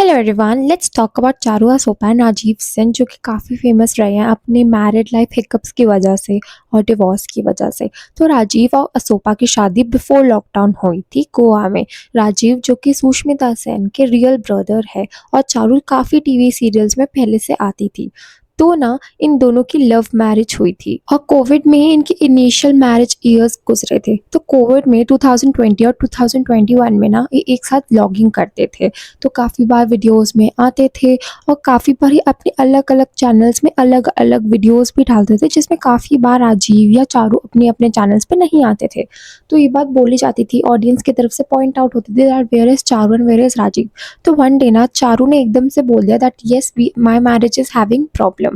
Hello everyone, let's talk about Charu Asopa and Rajeev Singh जो कि काफ़ी फेमस रहे हैं अपनी मैरिड लाइफ हिकअप्स की वजह से और डिवोर्स की वजह से। तो राजीव और असोपा की शादी बिफोर लॉकडाउन हुई थी गोवा में। राजीव जो कि सुष्मिता सेन के रियल ब्रदर है और चारू काफ़ी टीवी सीरियल्स में पहले से आती थी। तो ना इन दोनों की लव मैरिज हुई थी और कोविड में ही इनके इनिशियल मैरिज ईयर्स गुजरे थे। तो कोविड में 2020 और 2021 में ना ये एक साथ ब्लॉगिंग करते थे। तो काफ़ी बार वीडियोस में आते थे और काफ़ी बार ही अपने अलग अलग चैनल्स में अलग अलग वीडियोस भी डालते थे, जिसमें काफ़ी बार राजीव या चारू अपने अपने चैनल्स पे नहीं आते थे। तो ये बात बोली जाती थी, ऑडियंस की तरफ से पॉइंट आउट होती थी that where is Charu and where is Rajeev. तो वन डे ना चारू ने एकदम से बोल दिया that yes my marriage is having problem.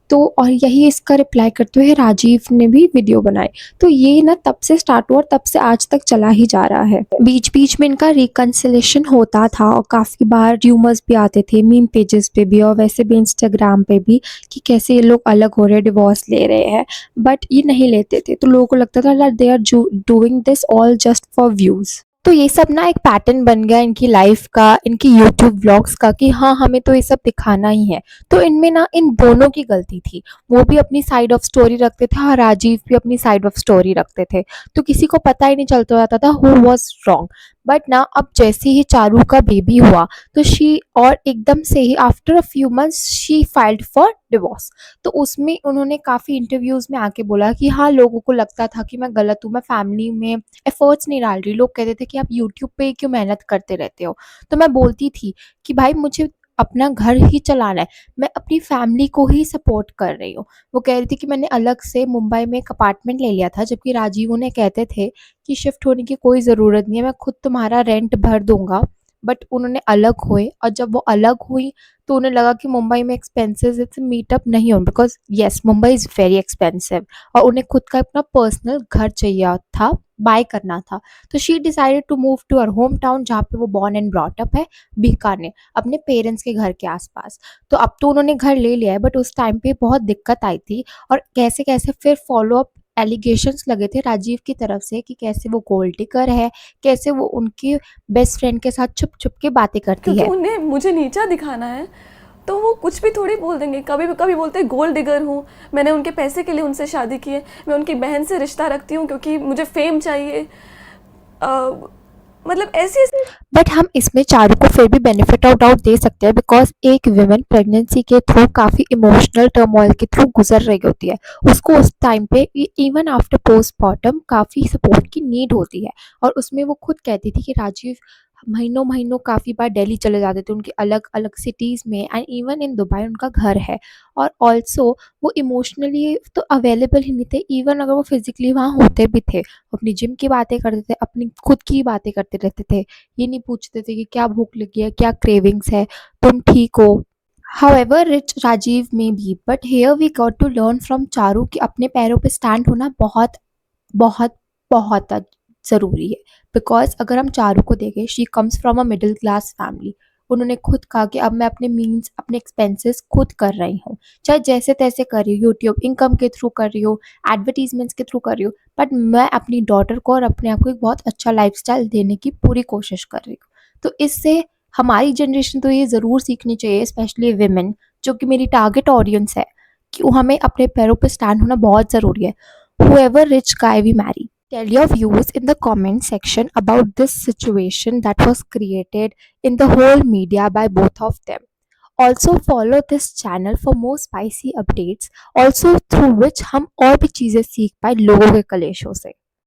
तो और यही इसका रिप्लाई करते हुए राजीव ने भी वीडियो बनाई। तो ये ना तब से स्टार्ट हुआ और तब से आज तक चला ही जा रहा है। बीच बीच में इनका रिकन्सिलेशन होता था और काफ़ी बार र्यूमर्स भी आते थे मीम पेजेस पे भी और वैसे भी इंस्टाग्राम पे भी कि कैसे ये लोग अलग हो रहे हैं, डिवोर्स ले रहे हैं। बट ये नहीं लेते थे, तो लोगों को लगता था that they are doing this all just for views. तो ये सब ना एक पैटर्न बन गया इनकी लाइफ का, इनकी यूट्यूब व्लॉग्स का कि हाँ हमें तो ये सब दिखाना ही है। तो इनमें ना इन दोनों की गलती थी। वो भी अपनी साइड ऑफ स्टोरी रखते थे और राजीव भी अपनी साइड ऑफ स्टोरी रखते थे। तो किसी को पता ही नहीं चलता जाता था हु वाज रॉन्ग। बट ना अब जैसे ही चारू का बेबी हुआ तो शी और एकदम से ही after a few months she filed for divorce. तो उसमें उन्होंने काफ़ी इंटरव्यूज़ में आके बोला कि हाँ लोगों को लगता था कि मैं गलत हूँ, मैं फैमिली में एफर्ट्स नहीं डाल रही। लोग कहते थे कि आप यूट्यूब पे क्यों मेहनत करते रहते हो। तो मैं बोलती थी कि भाई मुझे अपना घर ही चलाना है, मैं अपनी फैमिली को ही सपोर्ट कर रही हूँ। वो कह रही थी कि मैंने अलग से मुंबई में एक अपार्टमेंट ले लिया था, जबकि राजीव उन्हें कहते थे कि शिफ्ट होने की कोई ज़रूरत नहीं है, मैं खुद तुम्हारा रेंट भर दूंगा। बट उन्होंने अलग हुए और जब वो अलग हुई तो उन्हें लगा कि मुंबई में एक्सपेंसेस इतने मीटअप नहीं हो, because yes Mumbai is very expensive और उन्हें खुद का अपना पर्सनल घर चाहिए था, बाय करना था। तो she decided to move to her home town जहाँ पे वो बॉर्न एंड ब्रॉट अप है, बीकानेर, अपने पेरेंट्स के घर के आसपास। तो अब तो उन्होंने घर ले लिया है, बट उस टाइम पे बहुत दिक्कत आई थी और कैसे कैसे फिर फॉलो अप एलिगेशंस लगे थे राजीव की तरफ से कि कैसे वो गोल्ड डिगर है, कैसे वो उनकी बेस्ट फ्रेंड के साथ छुप छुप के बातें करती क्योंकि है। उन्हें मुझे नीचा दिखाना है, तो वो कुछ भी थोड़ी बोल देंगे। कभी कभी बोलते हैं गोल्ड डिगर हूँ, मैंने उनके पैसे के लिए उनसे शादी की है, मैं उनकी बहन से रिश्ता रखती हूँ क्योंकि मुझे फेम चाहिए। अ, मतलब ऐसी ऐसी बट हम इसमें चारू को फिर भी बेनिफिट ऑफ डाउट दे सकते हैं, बिकॉज एक विमेन प्रेगनेंसी के थ्रू काफ़ी इमोशनल टर्मोइल के थ्रू गुजर रही होती है। उसको उस टाइम पे इवन आफ्टर पोस्टमार्टम काफ़ी सपोर्ट की नीड होती है। और उसमें वो खुद कहती थी कि राजीव महीनों महीनों काफ़ी बार दिल्ली चले जाते थे, उनकी अलग अलग सिटीज़ में एंड इवन इन दुबई उनका घर है। और ऑल्सो वो इमोशनली तो अवेलेबल ही नहीं थे, इवन अगर वो फिजिकली वहाँ होते भी थे अपनी जिम की बातें करते थे, अपनी खुद की बातें करते रहते थे। ये नहीं पूछते थे कि क्या भूख लगी है, क्या क्रेविंग्स है, तुम ठीक हो। However rich Rajeev may be, but here we got to learn from Charu कि अपने पैरों पे स्टैंड होना बहुत बहुत बहुत ज़रूरी है। बिकॉज अगर हम चारू को देखें, she comes from a middle class family. उन्होंने खुद कहा कि अब मैं अपने मीन्स अपने एक्सपेंसेस खुद कर रही हूँ, चाहे जैसे तैसे कर रही हूँ, यूट्यूब इनकम के थ्रू कर रही हूँ, एडवर्टीजमेंट्स के थ्रू कर रही हूँ, बट मैं अपनी डॉटर को और अपने आप को एक बहुत अच्छा लाइफस्टाइल देने की पूरी कोशिश कर रही हूँ। तो इससे हमारी जनरेशन तो ये ज़रूर सीखनी चाहिए, स्पेशली विमेन जो कि मेरी टारगेट ऑडियंस है, कि हमें अपने पैरों पर स्टैंड होना बहुत ज़रूरी है। Whoever rich guy we marry. Tell your views in the comment section about this situation that was created in the whole media by both of them. Also follow this channel for more spicy updates, also through which हम और भी चीज़ें सीख पाए लोगों के कलेशों से।